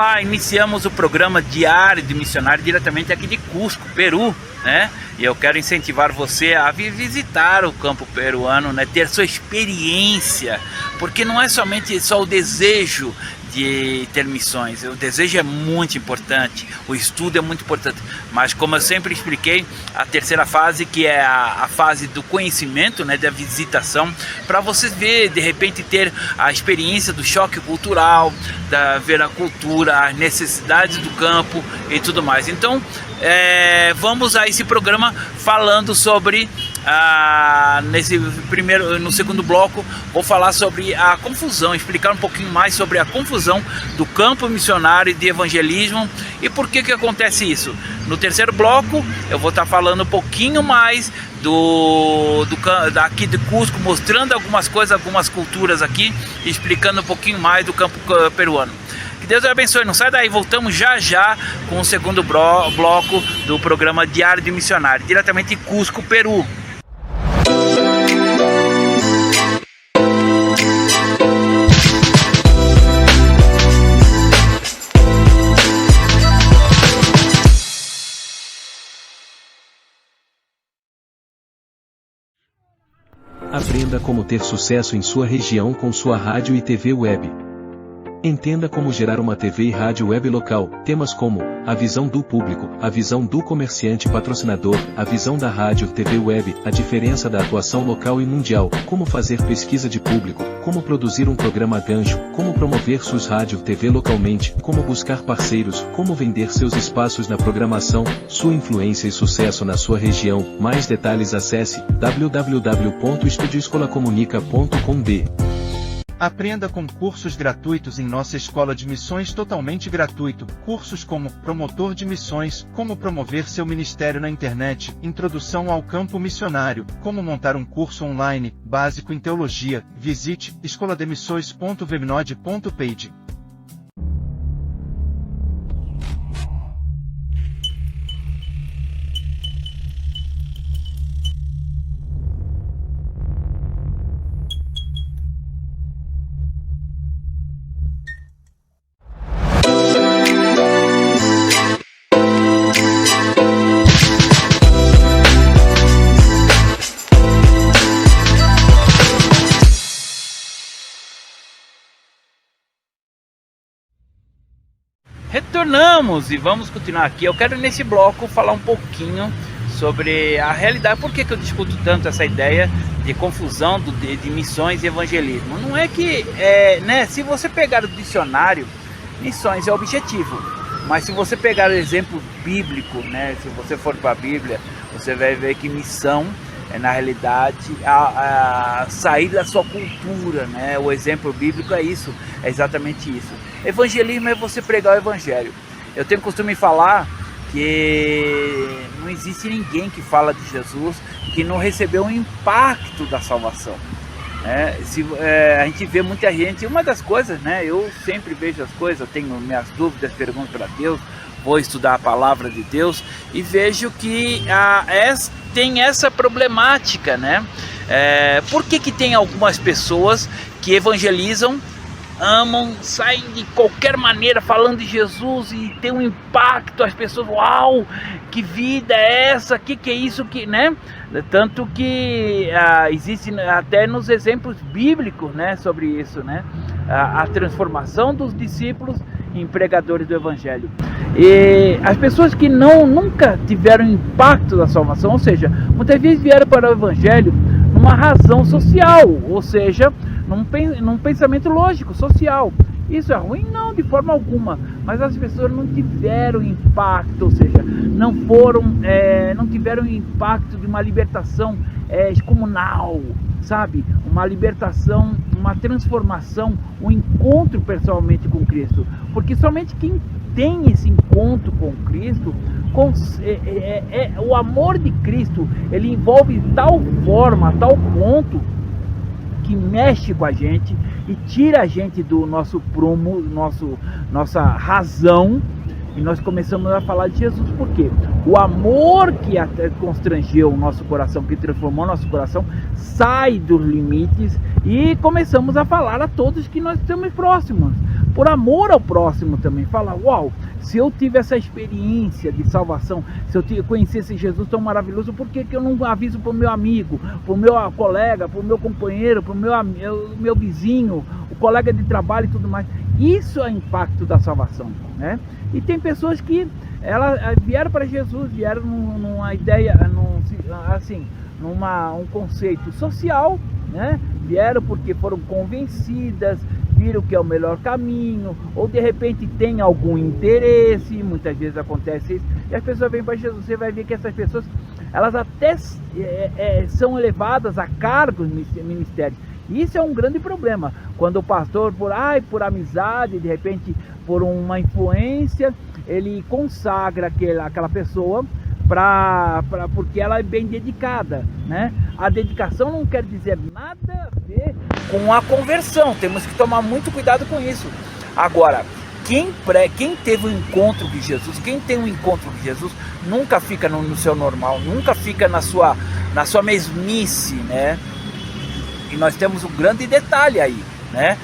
lá, iniciamos o programa Diário de Missionário diretamente aqui de Cusco, Peru, né? E eu quero incentivar você a visitar o campo peruano, né? Ter sua experiência, porque não é somente só o desejo de ter missões. O desejo é muito importante, o estudo é muito importante, mas como eu sempre expliquei, a terceira fase, que é a fase do conhecimento, né, da visitação, para você ver, de repente ter a experiência do choque cultural, ver a cultura, as necessidades do campo e tudo mais. Então vamos a esse programa falando sobre no segundo bloco vou falar sobre a confusão, explicar um pouquinho mais sobre a confusão do campo missionário e de evangelismo e por que acontece isso. No terceiro bloco eu vou estar falando um pouquinho mais daqui de Cusco, mostrando algumas coisas, algumas culturas aqui, explicando um pouquinho mais do campo peruano. Que Deus abençoe, não sai daí, voltamos já já com o segundo bloco do programa Diário de Missionário, diretamente de Cusco, Peru. Aprenda como ter sucesso em sua região com sua rádio e TV web. Entenda como gerar uma TV e rádio web local. Temas como a visão do público, a visão do comerciante patrocinador, a visão da rádio, TV web, a diferença da atuação local e mundial, como fazer pesquisa de público, como produzir um programa gancho, como promover suas rádio, TV localmente, como buscar parceiros, como vender seus espaços na programação, sua influência e sucesso na sua região. Mais detalhes acesse www.estudioescolacomunica.com.br. Aprenda com cursos gratuitos em nossa escola de missões totalmente gratuito. Cursos como Promotor de Missões, como promover seu ministério na internet, Introdução ao campo missionário, como montar um curso online, básico em teologia. Visite escolademissões.vebnode.page. Retornamos e vamos continuar aqui. Eu quero nesse bloco falar um pouquinho sobre a realidade. Por que eu discuto tanto essa ideia de confusão de missões e evangelismo? Não é que, né, se você pegar o dicionário, missões é objetivo. Mas se você pegar o exemplo bíblico, né, se você for para a Bíblia, você vai ver que missão é, na realidade, a sair da sua cultura, né? O exemplo bíblico é isso, é exatamente isso. Evangelismo é você pregar o evangelho. Eu tenho costume de falar que não existe ninguém que fala de Jesus que não recebeu um impacto da salvação. A gente vê muita gente, uma das coisas, né? Eu sempre vejo as coisas, eu tenho minhas dúvidas, pergunto para Deus, vou estudar a palavra de Deus e vejo que tem essa problemática, né? Por que tem algumas pessoas que evangelizam, amam, saem de qualquer maneira falando de Jesus e tem um impacto, as pessoas, uau, que vida é essa, que é isso, né? Tanto que existe até nos exemplos bíblicos, né, sobre isso, né? A transformação dos discípulos em pregadores do evangelho. E as pessoas que nunca tiveram impacto da salvação, ou seja, muitas vezes vieram para o evangelho numa razão social, ou seja, num pensamento lógico, social. Isso é ruim? Não, de forma alguma. Mas as pessoas não tiveram impacto, ou seja, não tiveram impacto de uma libertação excomunal, sabe? Uma libertação, uma transformação, um encontro pessoalmente com Cristo. Porque somente quem tem esse encontro com Cristo, o amor de Cristo, ele envolve tal forma, tal ponto, que mexe com a gente e tira a gente do nosso prumo, nossa razão, e nós começamos a falar de Jesus. Por quê? o amor que até constrangeu o nosso coração, que transformou nosso coração, sai dos limites e começamos a falar a todos que nós estamos próximos, por amor ao próximo também. Falar, uau, se eu tive essa experiência de salvação, se eu conhecesse Jesus tão maravilhoso, por que eu não aviso para o meu amigo, para o meu colega, para o meu companheiro, para o meu vizinho, o colega de trabalho e tudo mais? Isso é o impacto da salvação, né? E tem pessoas que elas vieram para Jesus, vieram numa ideia, um conceito social, né? Vieram porque foram convencidas, viram que é o melhor caminho, ou de repente tem algum interesse, muitas vezes acontece isso, e as pessoas vêm para Jesus. Você vai ver que essas pessoas, elas até são elevadas a cargos no ministério. Isso é um grande problema, quando o pastor, por amizade, de repente por uma influência, ele consagra aquela pessoa porque ela é bem dedicada, né? A dedicação não quer dizer nada a ver com a conversão, temos que tomar muito cuidado com isso. Agora, quem teve um encontro com Jesus, quem tem um encontro com Jesus, nunca fica no seu normal, nunca fica na sua mesmice, né? E nós temos um grande detalhe aí, né?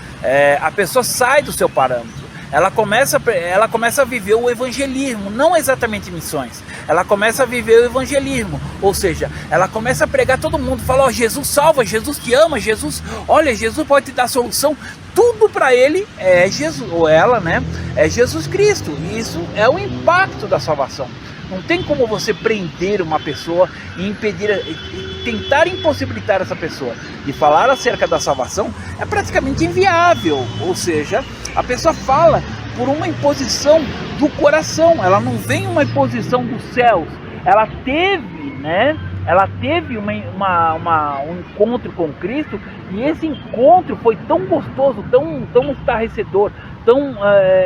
A pessoa sai do seu parâmetro. Ela começa a viver o evangelismo, não exatamente missões. Ela começa a viver o evangelismo, ou seja, ela começa a pregar todo mundo, fala, Jesus salva, Jesus te ama, Jesus pode te dar solução. Tudo para ele é Jesus, ou ela, né? É Jesus Cristo. E isso é o impacto da salvação. Não tem como você prender uma pessoa e impedir, tentar impossibilitar essa pessoa de falar acerca da salvação é praticamente inviável. Ou seja, a pessoa fala por uma imposição do coração, ela não vem uma imposição dos céus. Ela teve, né? Ela teve um encontro com Cristo, e esse encontro foi tão gostoso, tão estarrecedor,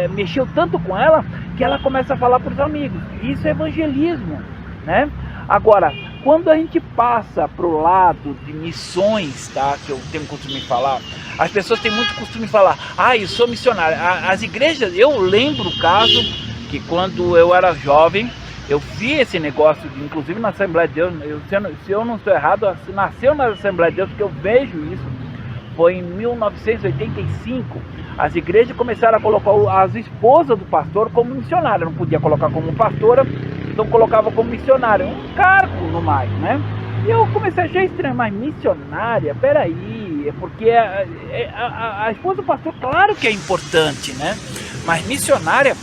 mexeu tanto com ela, que ela começa a falar para os amigos. Isso é evangelismo, né? Agora, quando a gente passa para o lado de missões, tá? Que eu tenho costume de falar, as pessoas têm muito costume de falar, eu sou missionário. As igrejas, eu lembro o caso que quando eu era jovem, eu vi esse negócio, inclusive na Assembleia de Deus, se eu não estou errado, nasceu na Assembleia de Deus, porque eu vejo isso, foi em 1985, as igrejas começaram a colocar as esposas do pastor como missionária, não podia colocar como pastora, então colocava como missionária, um cargo no mais, né? E eu comecei a achar estranho, mas missionária, peraí, é porque a esposa do pastor, claro que é importante, né? Mas missionária,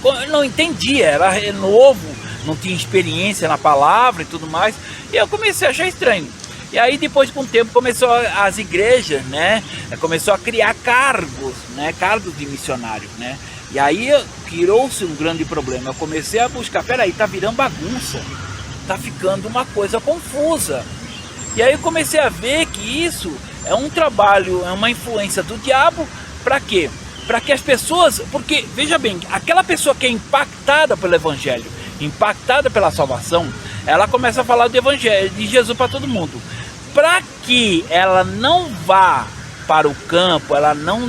eu não entendia, era novo, não tinha experiência na palavra e tudo mais, e eu comecei a achar estranho. E aí depois, com o tempo, começou as igrejas, né, começou a criar cargos, né, cargos de missionário, né, e aí criou-se um grande problema. Eu comecei a buscar, peraí, tá virando bagunça, tá ficando uma coisa confusa. E aí eu comecei a ver que isso é um trabalho, é uma influência do diabo. Para quê? Para que as pessoas, porque veja bem, aquela pessoa que é impactada pelo evangelho, impactada pela salvação, ela começa a falar do evangelho, de Jesus para todo mundo. Para que ela não vá para o campo, ela não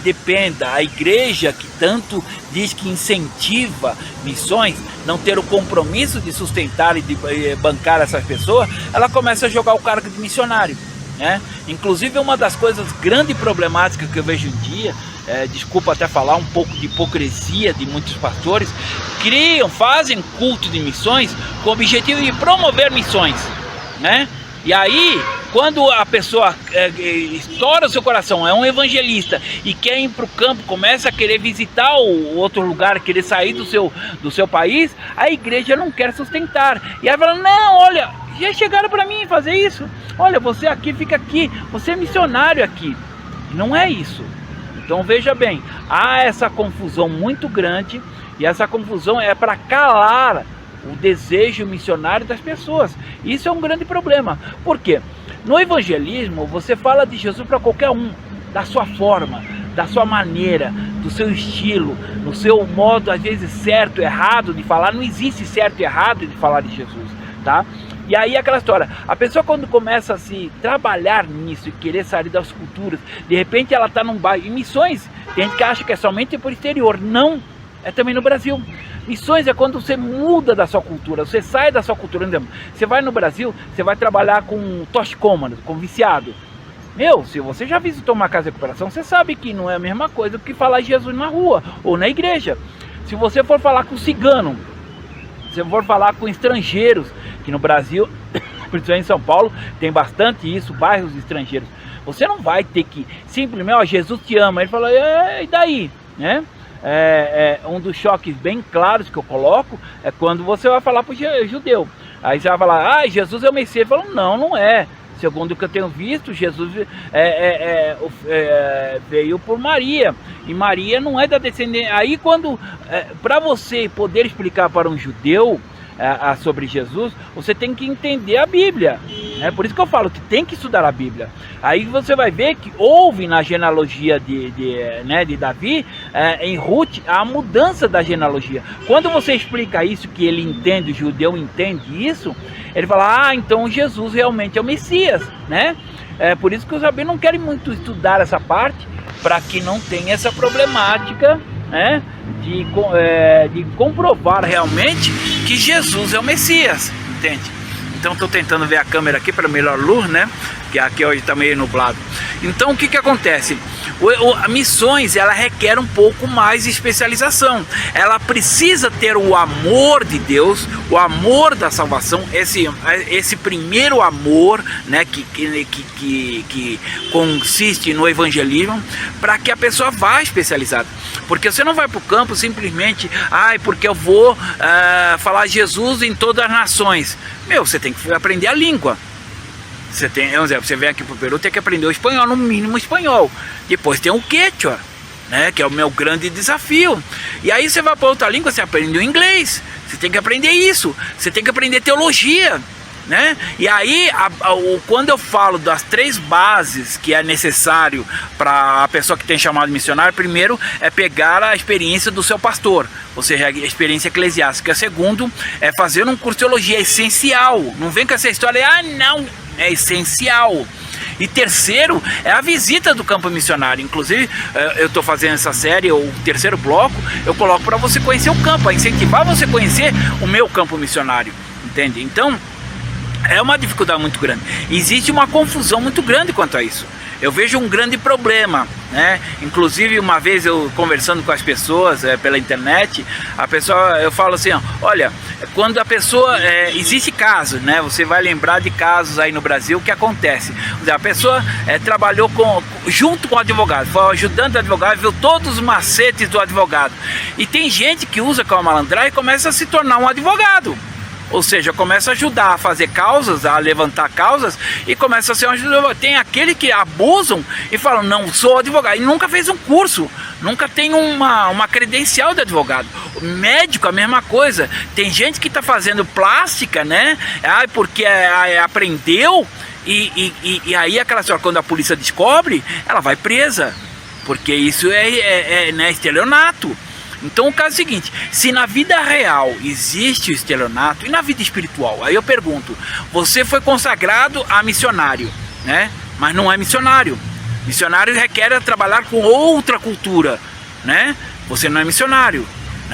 dependa, a igreja que tanto diz que incentiva missões, não ter o compromisso de sustentar e de bancar essas pessoas, ela começa a jogar o cargo de missionário, né? Inclusive, uma das coisas grande problemáticas que eu vejo em dia, desculpa até falar, um pouco de hipocrisia de muitos pastores, fazem culto de missões com o objetivo de promover missões, né? E aí, quando a pessoa estoura o seu coração, é um evangelista e quer ir para o campo, começa a querer visitar o outro lugar, querer sair do seu país, a igreja não quer sustentar. E ela fala, não, olha, já chegaram para mim fazer isso. Olha, você aqui, fica aqui, você é missionário aqui. Não é isso. Então veja bem, há essa confusão muito grande, e essa confusão é para calar o desejo missionário das pessoas. Isso é um grande problema. Por quê? No evangelismo, você fala de Jesus para qualquer um, da sua forma, da sua maneira, do seu estilo, no seu modo, às vezes, certo, errado de falar. Não existe certo e errado de falar de Jesus, tá? E aí aquela história, a pessoa quando começa a se trabalhar nisso e querer sair das culturas, de repente ela está num bairro, em missões, tem gente que acha que é somente por exterior, não, é também no Brasil. Missões é quando você muda da sua cultura, você sai da sua cultura. Você vai no Brasil, você vai trabalhar com toxicômano, com viciado. Se você já visitou uma casa de recuperação, você sabe que não é a mesma coisa que falar Jesus na rua ou na igreja. Se você for falar com cigano, se for falar com estrangeiros, que no Brasil, principalmente em São Paulo, tem bastante isso, bairros estrangeiros. Você não vai ter que simplesmente, Jesus te ama. Ele fala, e daí? Né? Um dos choques bem claros que eu coloco é quando você vai falar para o judeu. Aí você vai falar, Jesus é o Messias. Ele fala, não é. Segundo o que eu tenho visto, Jesus veio por Maria. E Maria não é da descendência. Aí para você poder explicar para um judeu sobre Jesus, você tem que entender a Bíblia. Por isso que eu falo que tem que estudar a Bíblia. Aí você vai ver que houve na genealogia de Davi, em Ruth, a mudança da genealogia. Quando você explica isso, que ele entende, o judeu entende isso, ele fala, então Jesus realmente é o Messias, né? Por isso que os rabinos não querem muito estudar essa parte, para que não tenha essa problemática, né? De comprovar realmente que Jesus é o Messias, entende? Então estou tentando ver a câmera aqui para melhor luz, né? Que aqui hoje está meio nublado. Então o que acontece? A missões, ela requer um pouco mais de especialização. Ela precisa ter o amor de Deus, o amor da salvação, esse primeiro amor, né, que consiste no evangelismo, para que a pessoa vá especializada. Porque você não vai para o campo simplesmente, porque eu vou falar Jesus em todas as nações. Você tem que aprender a língua. Você vem aqui para o Peru, tem que aprender o espanhol, no mínimo o espanhol. Depois tem o quechua, né, que é o meu grande desafio. E aí você vai para outra língua, você aprende o inglês. Você tem que aprender isso. Você tem que aprender teologia, né? E aí, quando eu falo das 3 bases que é necessário para a pessoa que tem chamado missionário, primeiro é pegar a experiência do seu pastor, ou seja, a experiência eclesiástica. Segundo, é fazer um curso de teologia, é essencial. Não vem com essa história, é essencial. E terceiro, é a visita do campo missionário. Inclusive, eu estou fazendo essa série, o terceiro bloco, eu coloco para você conhecer o campo, a incentivar você a conhecer o meu campo missionário, entende? Então, é uma dificuldade muito grande. Existe uma confusão muito grande quanto a isso. Eu vejo um grande problema, né? Inclusive, uma vez eu conversando com as pessoas pela internet, eu falo assim, olha, quando a pessoa, existe casos, né? Você vai lembrar de casos aí no Brasil que acontece. A pessoa trabalhou junto com o advogado, foi ajudante do advogado, viu todos os macetes do advogado. E tem gente que usa com a malandragem e começa a se tornar um advogado. Ou seja, começa a ajudar a fazer causas, a levantar causas, e começa a ser um ajudador. Tem aquele que abusam e falam, não, sou advogado, e nunca fez um curso, nunca tem uma credencial de advogado. O médico, a mesma coisa. Tem gente que está fazendo plástica, né? Porque aprendeu, e aí aquela senhora, quando a polícia descobre, ela vai presa, porque isso é estelionato. Então o caso é o seguinte, se na vida real existe o estelionato, e na vida espiritual? Aí eu pergunto, você foi consagrado a missionário, né? Mas não é missionário. Missionário requer trabalhar com outra cultura, né? Você não é missionário.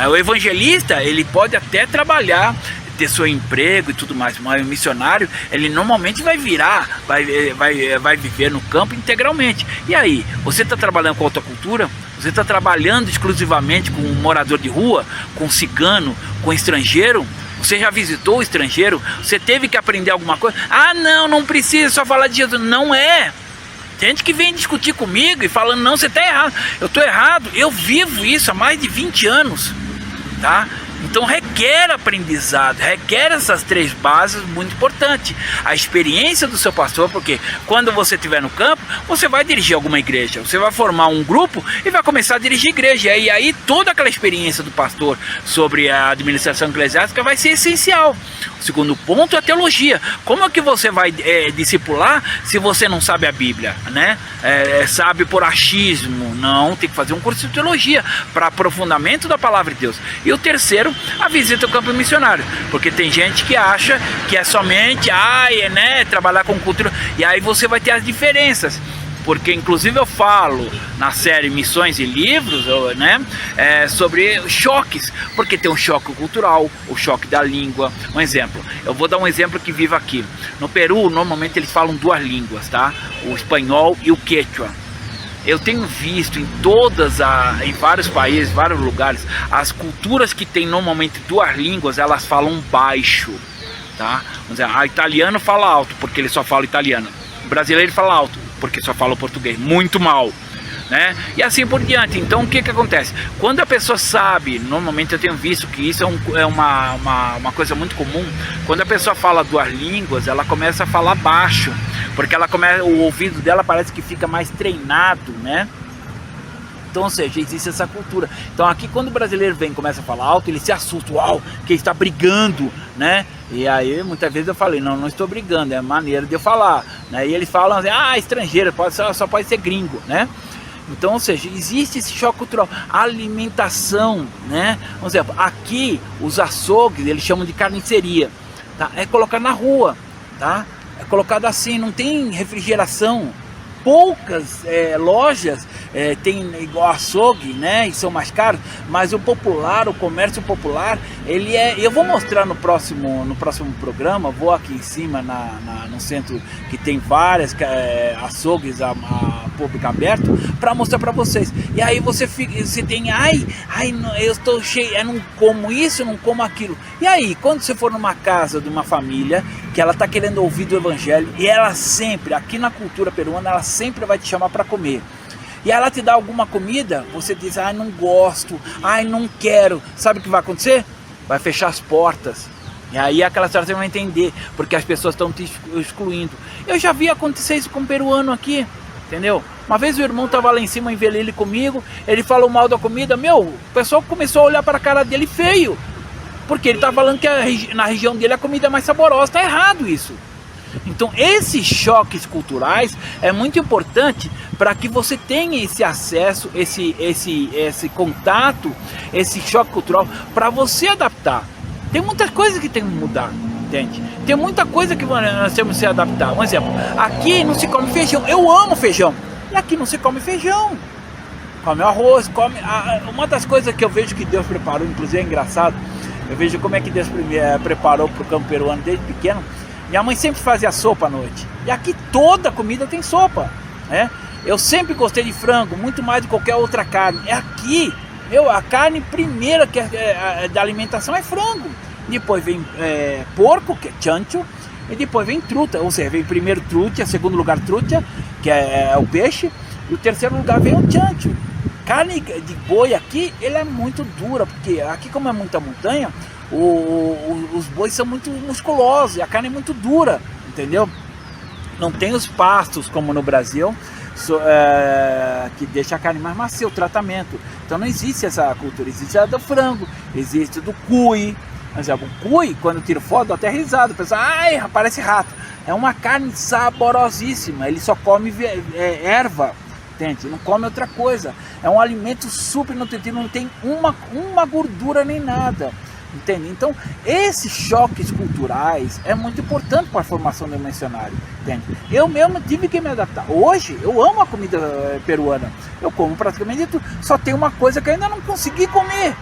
O evangelista, ele pode até trabalhar, ter seu emprego e tudo mais, mas o missionário, ele normalmente vai viver no campo integralmente. E aí, você está trabalhando com outra cultura? Você está trabalhando exclusivamente com um morador de rua, com um cigano, com um estrangeiro? Você já visitou o estrangeiro? Você teve que aprender alguma coisa? Não precisa só falar de Jesus. Não é. Tem gente que vem discutir comigo e falando, não, você está errado. Eu estou errado. Eu vivo isso há mais de 20 anos, tá? Então requer aprendizado, requer essas 3 bases muito importantes. A experiência do seu pastor, porque quando você estiver no campo, você vai dirigir alguma igreja, você vai formar um grupo e vai começar a dirigir igreja. E aí toda aquela experiência do pastor sobre a administração eclesiástica vai ser essencial. O segundo ponto é a teologia. Como é que você vai discipular se você não sabe a Bíblia, né? Sabe por achismo? Não, tem que fazer um curso de teologia para aprofundamento da palavra de Deus. E o terceiro, a visita ao campo missionário, porque tem gente que acha que é somente trabalhar com cultura, e aí você vai ter as diferenças. porque inclusive eu falo na série Missões e Livros, né, sobre choques, porque tem um choque cultural, o choque da língua. Um exemplo, eu vou dar um exemplo que vivo aqui. No Peru, normalmente eles falam duas línguas, tá? O espanhol e o quechua. Eu tenho visto em vários países, vários lugares, as culturas que tem normalmente duas línguas, elas falam baixo, tá? Vamos dizer, a italiano fala alto, porque ele só fala italiano. O brasileiro fala alto, porque só fala português. Muito mal, né? E assim por diante. Então o que acontece? Quando a pessoa sabe, normalmente eu tenho visto que isso é uma coisa muito comum, quando a pessoa fala duas línguas, ela começa a falar baixo, porque o ouvido dela parece que fica mais treinado, né? Então, ou seja, existe essa cultura. Então aqui quando o brasileiro vem e começa a falar alto, ele se assusta, uau, que ele está brigando, né? E aí muitas vezes eu falei, não estou brigando, é maneira de eu falar, né? E eles falam assim, estrangeiro, só pode ser gringo, né? Então, ou seja, existe esse choque cultural. Alimentação, né? Por exemplo, aqui os açougues, eles chamam de carniceria, tá? É colocado na rua, tá? É colocado assim, não tem refrigeração. Poucas lojas tem igual açougue, né? E são mais caros, mas o comércio popular, ele eu vou mostrar no próximo programa. Vou aqui em cima no centro que tem várias açougues a público aberto, para mostrar para vocês. E aí você tem, eu estou cheio, eu não como isso, não como aquilo. E aí, quando você for numa casa de uma família que ela está querendo ouvir do evangelho, e ela sempre, aqui na cultura peruana, ela sempre vai te chamar para comer. E ela te dá alguma comida, você diz, não gosto, não quero. Sabe o que vai acontecer? Vai fechar as portas. E aí aquela senhora você vai entender, porque as pessoas estão te excluindo. Eu já vi acontecer isso com um peruano aqui, entendeu? Uma vez o irmão estava lá em cima em Velele comigo, ele falou mal da comida, o pessoal começou a olhar para a cara dele feio, porque ele está falando que na região dele a comida é mais saborosa. Está errado isso. Então esses choques culturais é muito importante para que você tenha esse acesso, esse contato, esse choque cultural, para você adaptar. Tem muitas coisas que tem que mudar, entende? Tem muita coisa que nós temos que se adaptar. Um exemplo, aqui não se come feijão, eu amo feijão, e aqui não se come feijão. Come arroz, uma das coisas que eu vejo que Deus preparou, inclusive é engraçado, eu vejo como é que Deus preparou para o campo peruano desde pequeno. Minha mãe sempre fazia sopa à noite. E aqui toda comida tem sopa, né? Eu sempre gostei de frango, muito mais de qualquer outra carne. É aqui, a carne primeira da alimentação é frango. Depois vem porco, que é chancho. E depois vem truta, ou seja, vem primeiro truta, segundo lugar truta, que é o peixe. E o terceiro lugar vem o chancho. Carne de boi aqui, ele é muito dura, porque aqui como é muita montanha, os bois são muito musculosos e a carne é muito dura, entendeu? Não tem os pastos como no Brasil, que deixa a carne mais macia, o tratamento. Então não existe essa cultura, existe a do frango, existe do cuy. Por exemplo, o cuy, quando eu tiro foto, dou até risada, o pessoal, parece rato. É uma carne saborosíssima, ele só come erva, entende? Não come outra coisa. É um alimento super nutritivo, não tem uma gordura nem nada. Entende? Então, esses choques culturais é muito importante para a formação do missionário. Entende? Eu mesmo tive que me adaptar. Hoje, eu amo a comida peruana. Eu como praticamente tudo. Só tem uma coisa que eu ainda não consegui comer,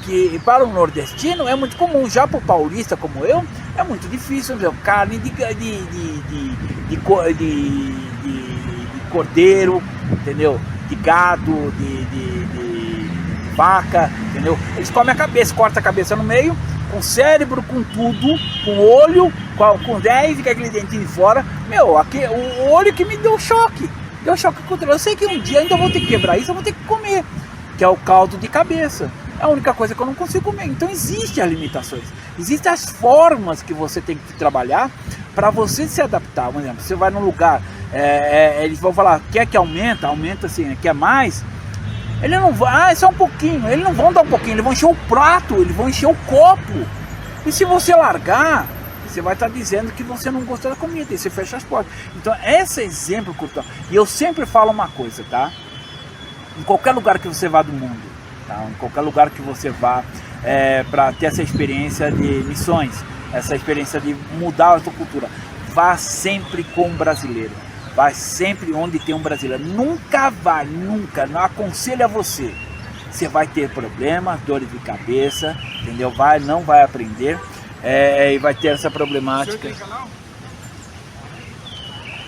que para o nordestino é muito comum. Já para o paulista como eu, é muito difícil. Entendeu? Carne de cordeiro, entendeu? De gado, de vaca, entendeu? Eles comem a cabeça, corta a cabeça no meio, com cérebro, com tudo, com olho, com 10 e aquele dentinho de fora. Aqui, o olho que me deu choque cultural. Eu sei que um dia ainda vou ter que quebrar isso, eu vou ter que comer, que é o caldo de cabeça. É a única coisa que eu não consigo comer. Então existem as limitações, existem as formas que você tem que trabalhar para você se adaptar. Por exemplo, você vai num lugar, eles vão falar, quer que aumenta assim, quer mais. Ele não vai, só um pouquinho, eles não vão dar um pouquinho, eles vão encher o prato, eles vão encher o copo. E se você largar, você vai estar dizendo que você não gostou da comida, e você fecha as portas. Então, esse exemplo cultural. E eu sempre falo uma coisa, tá? Em qualquer lugar que você vá do mundo, tá? Em qualquer lugar que você vá, para ter essa experiência de missões, essa experiência de mudar a sua cultura, vá sempre com um brasileiro. vai sempre onde tem um brasileiro. Nunca, não aconselho a você. Você vai ter problemas, dores de cabeça, entendeu? Não vai aprender e vai ter essa problemática.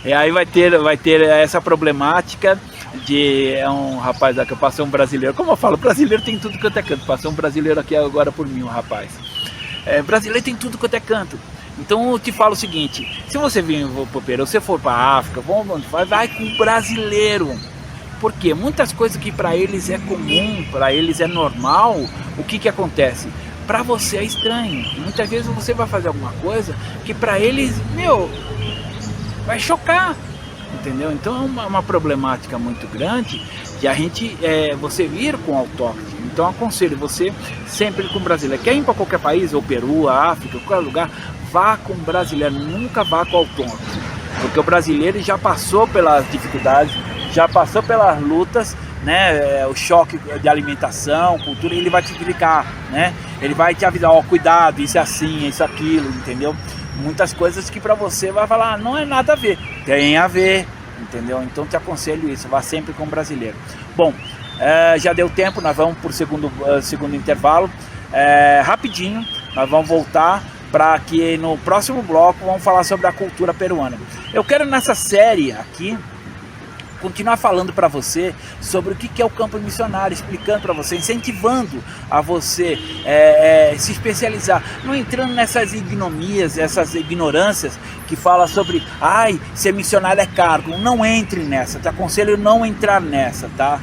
E aí vai ter essa problemática de um rapaz aqui, eu passei um brasileiro, como eu falo, brasileiro tem tudo quanto é canto, passou um brasileiro aqui agora por mim, um rapaz. Brasileiro tem tudo quanto é canto. Então eu te falo o seguinte, se você vir para o Peru, se você for para a África, vai com o brasileiro. Porque muitas coisas que para eles é comum, para eles é normal, o que acontece? Para você é estranho. Muitas vezes você vai fazer alguma coisa que para eles, vai chocar, entendeu? Então é uma problemática muito grande de a gente, você vir com autóctone. Então aconselho você sempre com brasileiro. Quer ir para qualquer país, ou Peru, a África, qualquer lugar, vá com brasileiro, nunca vá com autóctone. Porque o brasileiro já passou pelas dificuldades, já passou pelas lutas, né? O choque de alimentação, cultura, ele vai te explicar, né? Ele vai te avisar, cuidado, isso é assim, isso é aquilo, entendeu? Muitas coisas que para você vai falar, não é nada a ver, tem a ver, entendeu? Então te aconselho isso, vá sempre com o brasileiro. Bom, já deu tempo, nós vamos por segundo intervalo, rapidinho, nós vamos voltar para que no próximo bloco vamos falar sobre a cultura peruana. Eu quero nessa série aqui continuar falando para você sobre o que é o campo missionário, explicando para você, incentivando a você se especializar, não entrando nessas ignomias, essas ignorâncias que fala sobre, ser missionário é cargo. Não entre nessa, te aconselho não entrar nessa, tá?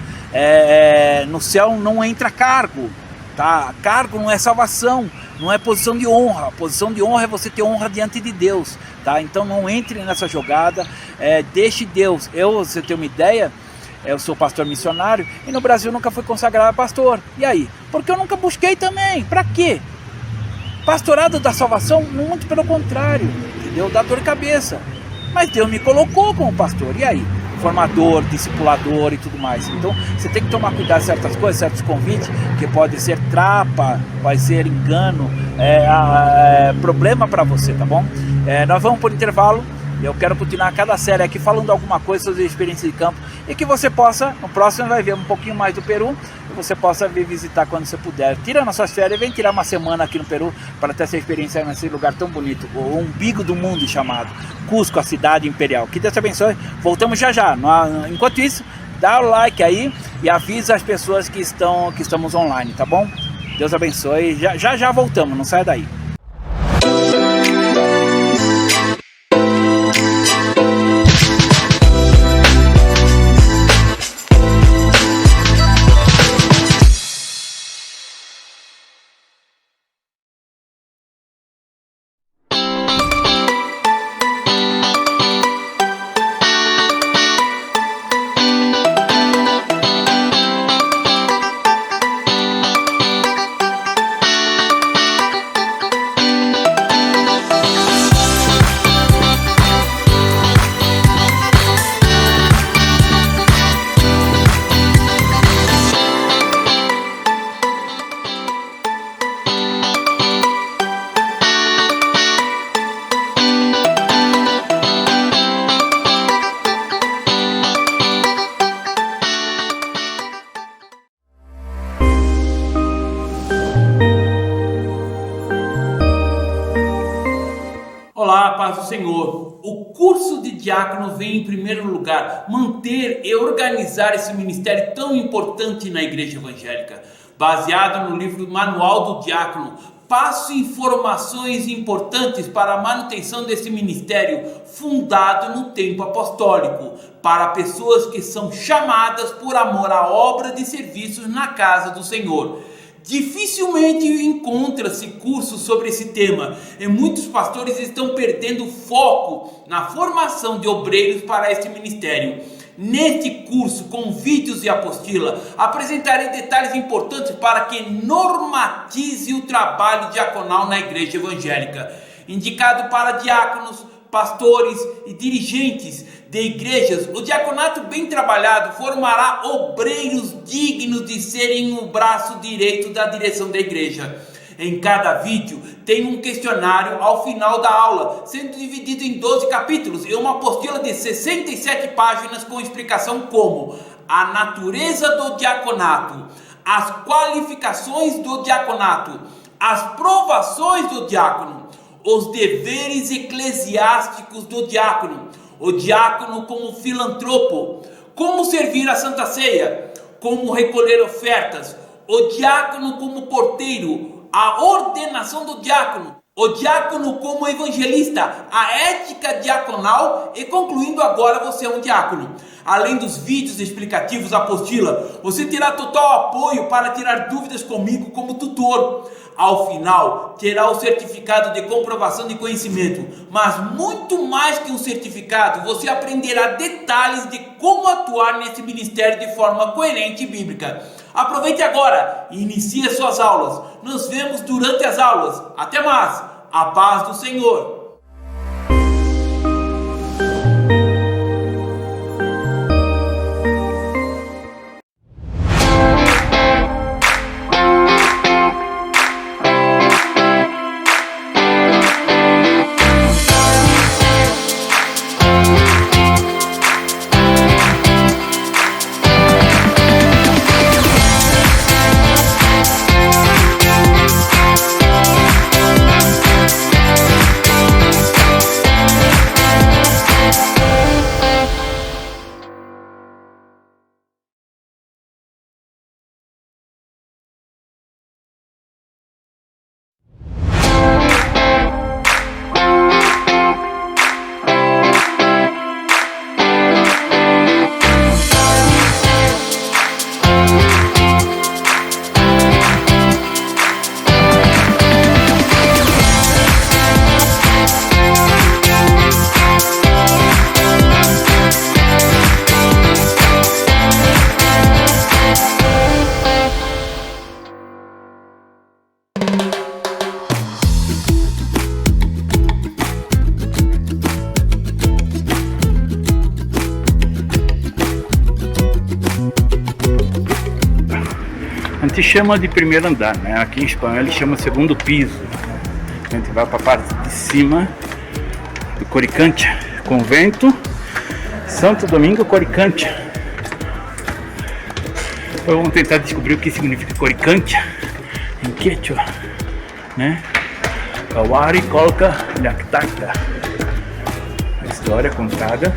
No céu não entra cargo, tá? Cargo não é salvação, não é posição de honra. Posição de honra é você ter honra diante de Deus, tá? Então não entre nessa jogada, deixe Deus. Você tem uma ideia, eu sou pastor missionário e no Brasil nunca fui consagrado a pastor. E aí? Porque eu nunca busquei também. Para quê? Pastorado da salvação? Muito pelo contrário, entendeu? Dá dor de cabeça. Mas Deus me colocou como pastor. E aí? Formador, discipulador e tudo mais. Então você tem que tomar cuidado com certas coisas, certos convites, que pode ser trapa, pode ser engano, problema para você, tá bom? Nós vamos por intervalo. Eu quero continuar cada série aqui falando alguma coisa sobre a experiência de campo e que você possa, no próximo vai ver um pouquinho mais do Peru, e você possa vir visitar quando você puder. Tira nas suas férias, vem tirar uma semana aqui no Peru para ter essa experiência nesse lugar tão bonito, o umbigo do mundo chamado Cusco, a cidade imperial. Que Deus te abençoe, voltamos já. Enquanto isso, dá o like aí e avisa as pessoas que estamos online, tá bom? Deus abençoe, já voltamos, não saia daí. Olá, paz do Senhor. O curso de diácono vem em primeiro lugar manter e organizar esse ministério tão importante na igreja evangélica. Baseado no livro Manual do Diácono, passo informações importantes para a manutenção desse ministério fundado no tempo apostólico, para pessoas que são chamadas por amor à obra de serviços na casa do Senhor. Dificilmente encontra-se curso sobre esse tema e muitos pastores estão perdendo foco na formação de obreiros para este ministério. Neste curso, com vídeos e apostila, apresentarei detalhes importantes para que normatize o trabalho diaconal na igreja evangélica, indicado para diáconos, pastores e dirigentes de igrejas. O diaconato bem trabalhado formará obreiros dignos de serem o braço direito da direção da igreja. Em cada vídeo tem um questionário ao final da aula, sendo dividido em 12 capítulos e uma apostila de 67 páginas com explicação como a natureza do diaconato, as qualificações do diaconato, as provações do diácono, os deveres eclesiásticos do diácono, o diácono como filantropo, como servir a Santa Ceia, como recolher ofertas, o diácono como porteiro, a ordenação do diácono, o diácono como evangelista, a ética diaconal e concluindo agora você é um diácono. Além dos vídeos explicativos da apostila, você terá total apoio para tirar dúvidas comigo como tutor. Ao final, terá o certificado de comprovação de conhecimento, mas muito mais que um certificado, você aprenderá detalhes de como atuar nesse ministério de forma coerente e bíblica. Aproveite agora e inicie as suas aulas. Nos vemos durante as aulas. Até mais. A paz do Senhor. A gente chama de primeiro andar, né? Aqui em espanhol ele chama segundo piso. A gente vai para a parte de cima do Coricancha, convento Santo Domingo Coricancha. Então vamos tentar descobrir o que significa Coricancha em quechua, né? Kawari Kolka Lactacta. A história contada,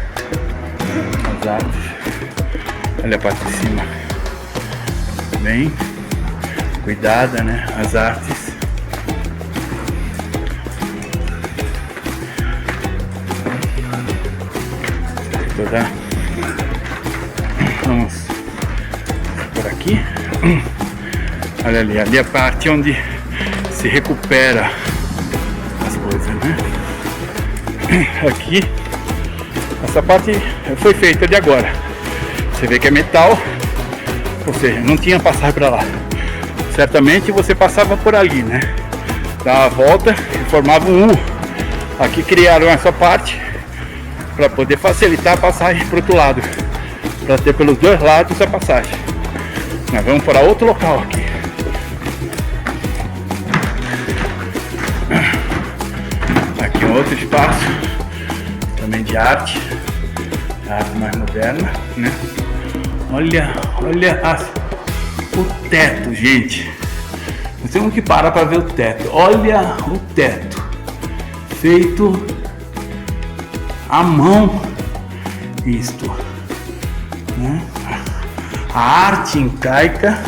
as artes. Olha a parte de cima, bem cuidada, né? As artes. Toda. Vamos por aqui. Olha ali, ali é a parte onde se recupera as coisas, né? Aqui, essa parte foi feita de agora. Você vê que é metal, ou seja, não tinha passagem para lá. Certamente você passava por ali, né? Dava a volta e formava um U. Aqui criaram essa parte para poder facilitar a passagem para o outro lado, para ter pelos dois lados a passagem. Nós vamos para outro local aqui. Aqui um outro espaço também de arte, arte mais moderna, né? Olha o teto, gente. Nós temos que parar para ver o teto. Olha o teto feito à mão, isto, né? A arte incaica,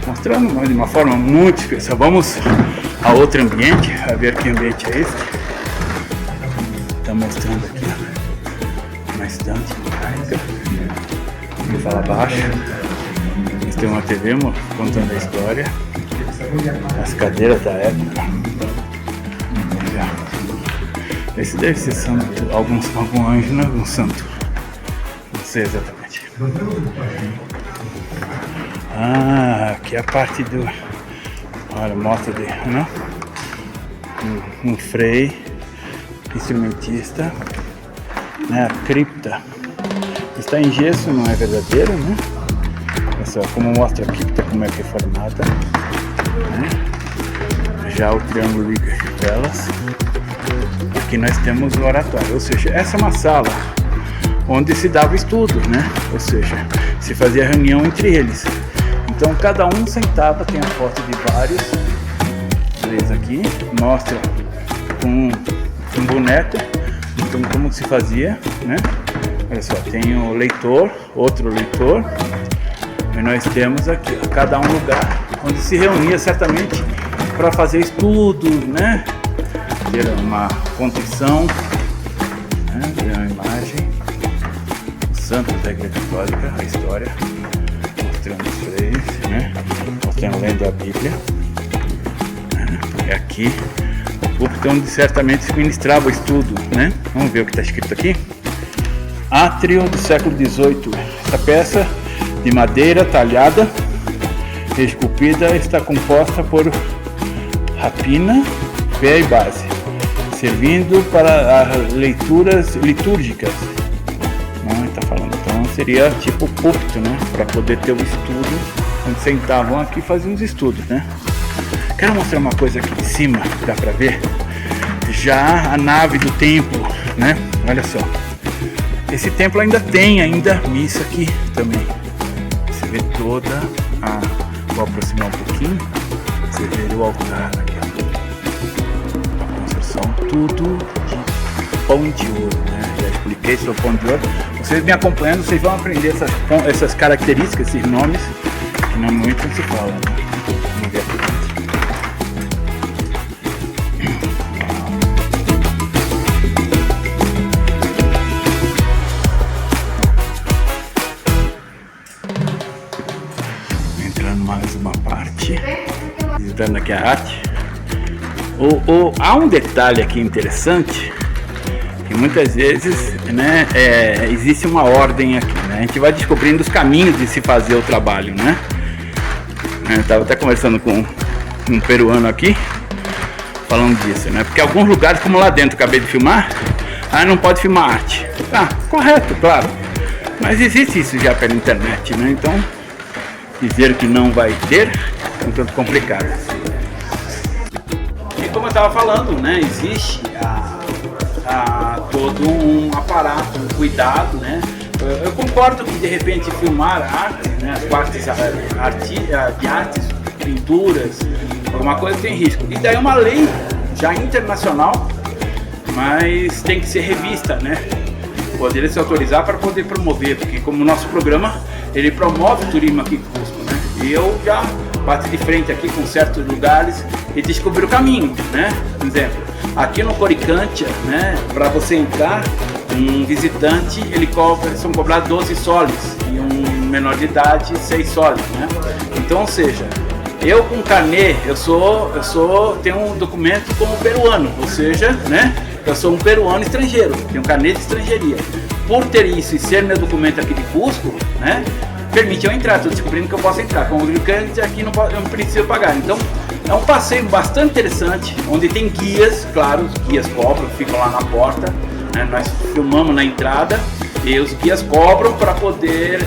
mostrando de uma forma muito especial. Vamos a outro ambiente, a ver que ambiente é esse. Está mostrando aqui uma estante incaica. Vou falar baixo. Eles têm uma TV contando a história, as cadeiras da época. Esse deve ser santo, algum anjo, não é algum santo. Não sei exatamente. Ah, aqui é a parte do... Olha, mostra de... Não? Um frei, instrumentista, né? A cripta. Está em gesso, não é verdadeiro, né? Olha só como mostra a cripta, como é que é formada, né? Já o triângulo de velas. Aqui nós temos o oratório, ou seja, essa é uma sala onde se dava estudo, né? Ou seja, se fazia reunião entre eles. Então cada um sentava, tem a foto de vários, três aqui, mostra um boneco, então como se fazia, né? Olha só, tem o leitor, outro leitor, e nós temos aqui, cada um lugar onde se reunia certamente para fazer estudo, né? Ter uma contrição, né? Ver uma imagem, os santos da Igreja Católica, a história, mostrando os três, né? Mostrando lendo a Bíblia. É aqui o púlpito onde certamente se ministrava o estudo, né? Vamos ver o que está escrito aqui. Átrio do século XVIII. Essa peça de madeira talhada, esculpida, está composta por rapina, pé e base, servindo para as leituras litúrgicas. Não, está falando, então seria tipo púlpito, né? Para poder ter o estudo, onde sentavam aqui e faziam os estudos, né? Quero mostrar uma coisa aqui de cima, dá para ver já a nave do templo, né? Olha só, esse templo ainda tem missa aqui também. Você vê toda a... Vou aproximar um pouquinho. Você vê o altar aqui, ó. A construção, tudo de pão de ouro, né? Já expliquei sobre o pão de ouro. Vocês me acompanhando, vocês vão aprender essas características, esses nomes que normalmente não se fala, né? Vamos ver aqui dentro. Mais uma parte, visitando aqui a arte. Há um detalhe aqui interessante, que muitas vezes, né, existe uma ordem aqui, né? A gente vai descobrindo os caminhos de se fazer o trabalho, né? Eu estava até conversando com um peruano aqui, falando disso, né? Porque alguns lugares, como lá dentro, acabei de filmar, não pode filmar arte. Correto, claro, mas existe isso já pela internet, né? Então dizer que não vai ter é um tanto complicado. E como eu estava falando, né, existe todo um aparato, um cuidado, né? Eu concordo que de repente filmar arte, né, as partes de artes, pinturas, alguma coisa tem risco. E daí uma lei já internacional, mas tem que ser revista, né? Poderia se autorizar para poder promover, porque como o nosso programa, ele promove o turismo aqui em Cusco, né? E eu já bati de frente aqui com certos lugares e descobri o caminho, né? Por exemplo, aqui no Coricancha, né? Para você entrar, um visitante, são cobrados 12 soles e um menor de idade 6 soles, né? Então, ou seja, eu com carnê, tenho um documento como peruano, ou seja, né? Eu sou um peruano estrangeiro, tenho carnê de estrangeiria. Por ter isso e ser meu documento aqui de Cusco, né, permite eu entrar. Estou descobrindo que eu posso entrar. Como visitante aqui eu não preciso pagar. Então é um passeio bastante interessante, onde tem guias, claro, os guias cobram, ficam lá na porta, né, nós filmamos na entrada e os guias cobram para poder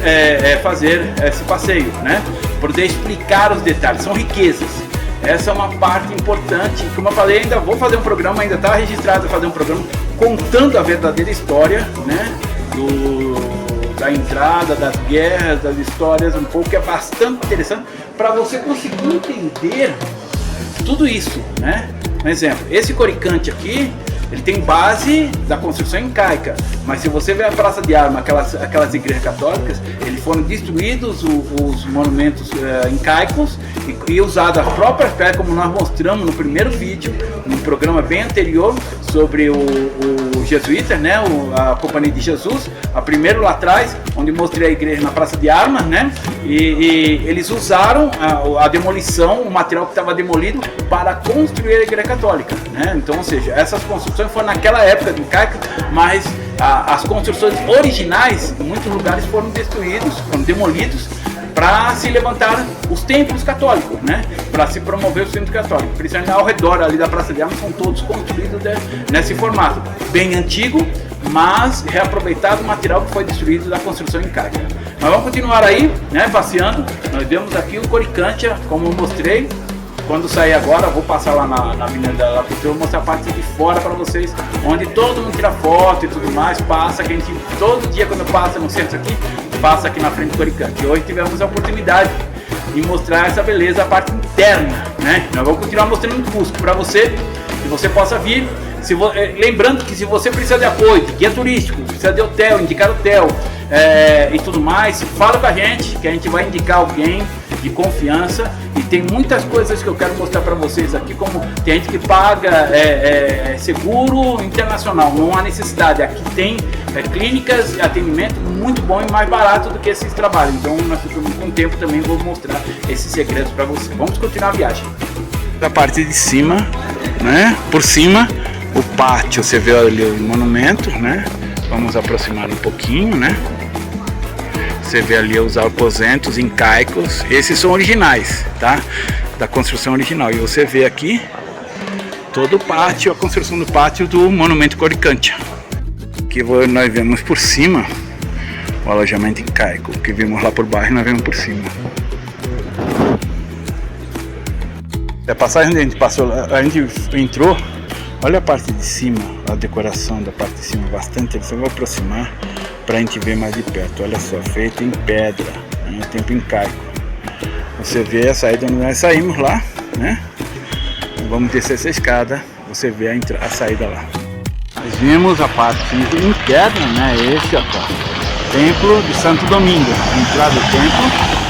fazer esse passeio, né, poder explicar os detalhes, são riquezas. Essa é uma parte importante. Como eu falei, ainda vou fazer um programa, ainda está registrado fazer um programa contando a verdadeira história, né, da entrada, das guerras, das histórias, um pouco que é bastante interessante para você conseguir entender tudo isso, né? Um exemplo, esse Coricancha aqui, ele tem base da construção incaica, mas se você ver a Praça de Armas, aquelas igrejas católicas, eles foram destruídos os monumentos incaicos e usadas as próprias pedras, como nós mostramos no primeiro vídeo, num programa bem anterior, sobre o jesuítas, né, a Companhia de Jesus, a primeiro lá atrás, onde mostrei a igreja na Praça de Armas, né, e eles usaram a demolição, o material que estava demolido, para construir a igreja católica, né? Então, ou seja, essas construções foram naquela época de incaica, mas as construções originais, em muitos lugares foram destruídos, foram demolidos, para se levantar os templos católicos, né? Para se promover os templos católicos. Principalmente ao redor ali da Praça de Armas, são todos construídos nesse formato bem antigo, mas reaproveitado o material que foi destruído da construção incaica. Mas vamos continuar aí, né, passeando. Nós vemos aqui o Coricancha, como eu mostrei, quando sair agora, eu vou passar lá na Avenida da Cultura, vou mostrar a parte de fora para vocês, onde todo mundo tira foto e tudo mais, passa, que a gente, todo dia quando passa no centro aqui, passa aqui na frente do Coricante. E hoje tivemos a oportunidade de mostrar essa beleza, a parte interna, né? Nós vamos continuar mostrando em Cusco para você, que você possa vir. Lembrando que se você precisa de apoio, de guia turístico, precisa de hotel, indicar hotel e tudo mais, fala com a gente, que a gente vai indicar alguém de confiança. E tem muitas coisas que eu quero mostrar para vocês aqui, como tem gente que paga seguro internacional, não há necessidade. Aqui tem clínicas e atendimento muito bom e mais barato do que esses trabalhos. Então, com o tempo também vou mostrar esses segredos para você. Vamos continuar a viagem. Da parte de cima, né? Por cima, o pátio, você vê ali o monumento, né? Vamos aproximar um pouquinho, né? Você vê ali os aposentos incaicos, esses são originais, tá? Da construção original. E você vê aqui todo o pátio, a construção do pátio do monumento Coricante. Aqui nós vemos por cima o alojamento incaico, que vimos lá por baixo, nós vemos por cima. A passagem onde a gente passou, a gente entrou, olha a parte de cima, a decoração da parte de cima, bastante, eu vou aproximar para a gente ver mais de perto. Olha só, feita em pedra, né, tempo incaico. Você vê a saída onde nós saímos lá, né? Vamos descer essa escada, você vê a saída lá. Nós vimos a parte interna, né? Esse aqui, ó, Templo de Santo Domingo, a entrada do templo,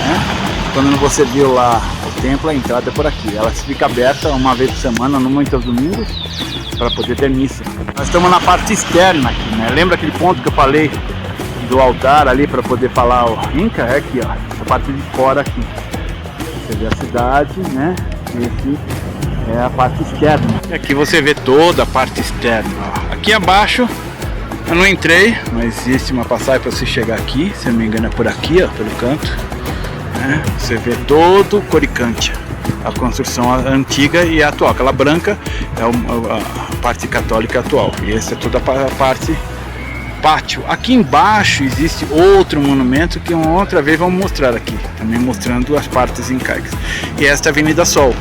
né? Quando você viu lá o templo, a entrada é por aqui. Ela fica aberta uma vez por semana, no muitos domingos, para poder ter missa. Nós estamos na parte externa aqui, né? Lembra aquele ponto que eu falei do altar ali para poder falar o Inca? É aqui, ó, essa parte de fora aqui. Você vê a cidade, né? Esse é a parte externa. E aqui você vê toda a parte externa, ó. Aqui abaixo eu não entrei, mas existe uma passagem para você chegar aqui, se não me engano é por aqui, ó, pelo canto, né? Você vê todo o Coricante, a construção antiga e a atual. Aquela branca é a parte católica atual, e essa é toda a parte pátio. Aqui embaixo existe outro monumento que uma outra vez vamos mostrar aqui, também mostrando as partes incaicas. E esta é a Avenida Sol.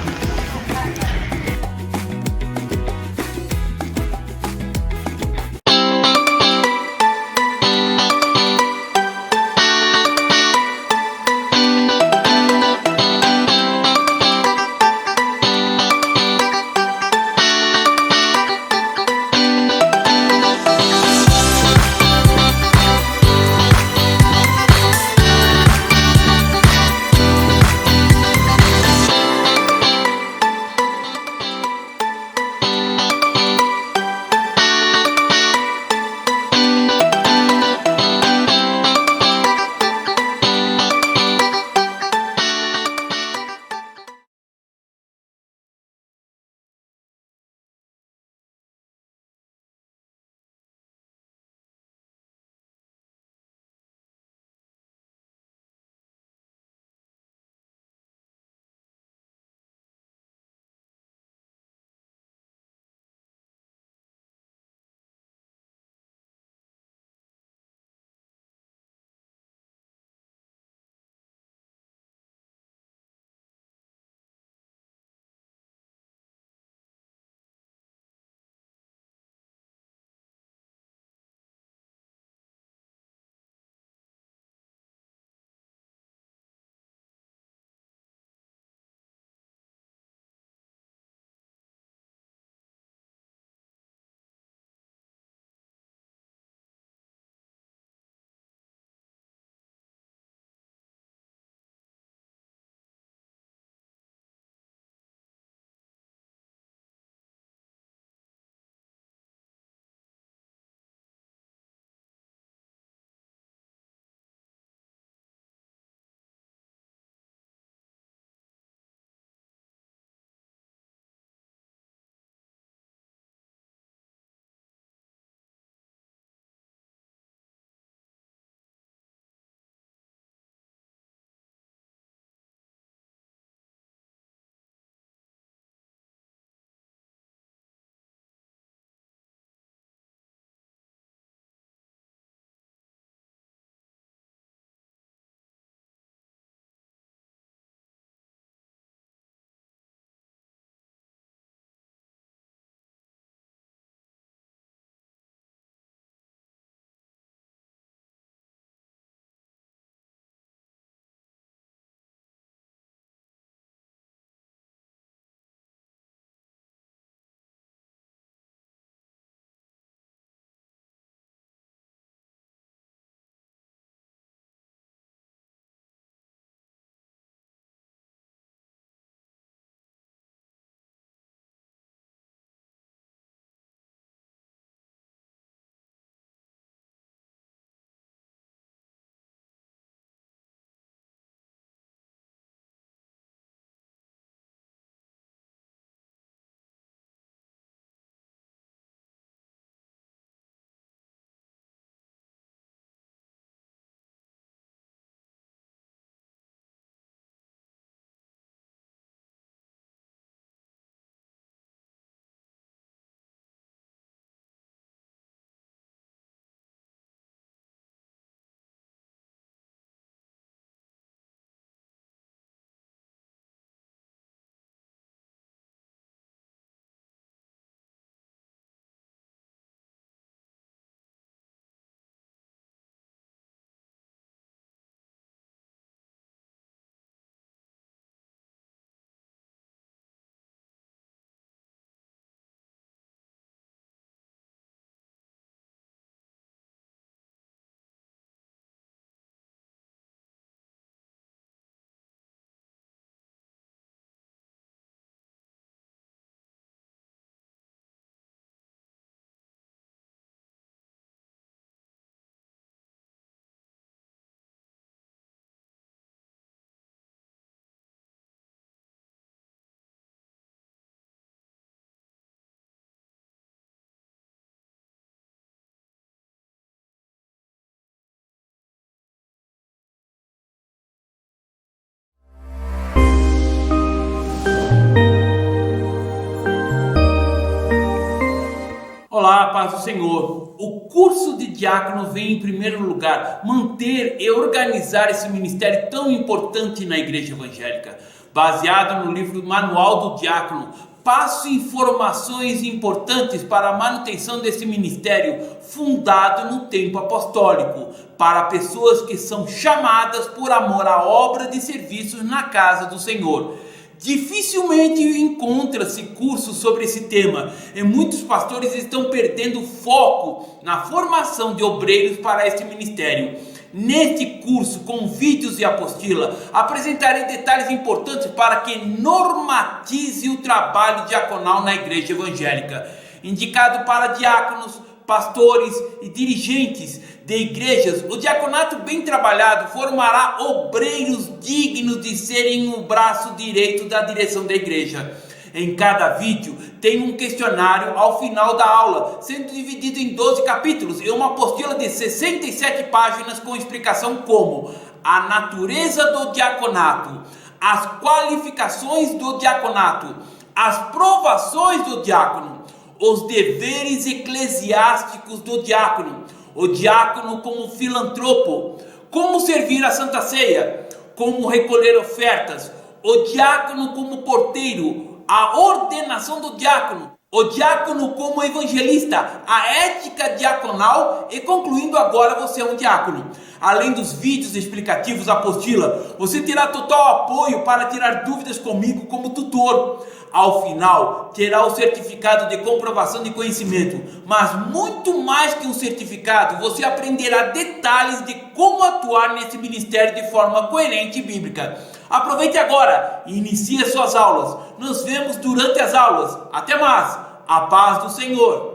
Olá, paz do Senhor. O curso de diácono vem em primeiro lugar manter e organizar esse ministério tão importante na igreja evangélica. Baseado no livro Manual do Diácono, passo informações importantes para a manutenção desse ministério fundado no tempo apostólico, para pessoas que são chamadas por amor à obra de serviços na casa do Senhor. Dificilmente encontra-se cursos sobre esse tema e muitos pastores estão perdendo foco na formação de obreiros para este ministério. Neste curso, com vídeos e apostila, apresentarei detalhes importantes para que normatize o trabalho diaconal na igreja evangélica. Indicado para diáconos, pastores e dirigentes de igrejas, o diaconato bem trabalhado formará obreiros dignos de serem o braço direito da direção da igreja. Em cada vídeo tem um questionário ao final da aula, sendo dividido em 12 capítulos e uma apostila de 67 páginas com explicação como a natureza do diaconato, as qualificações do diaconato, as provações do diácono, os deveres eclesiásticos do diácono, o diácono como filantropo, como servir a Santa Ceia, como recolher ofertas, o diácono como porteiro, a ordenação do diácono, o diácono como evangelista, a ética diaconal e concluindo agora você é um diácono. Além dos vídeos explicativos da apostila, você terá total apoio para tirar dúvidas comigo como tutor. Ao final, terá o certificado de comprovação de conhecimento, mas muito mais que um certificado, você aprenderá detalhes de como atuar nesse ministério de forma coerente e bíblica. Aproveite agora e inicie suas aulas. Nos vemos durante as aulas. Até mais. A paz do Senhor.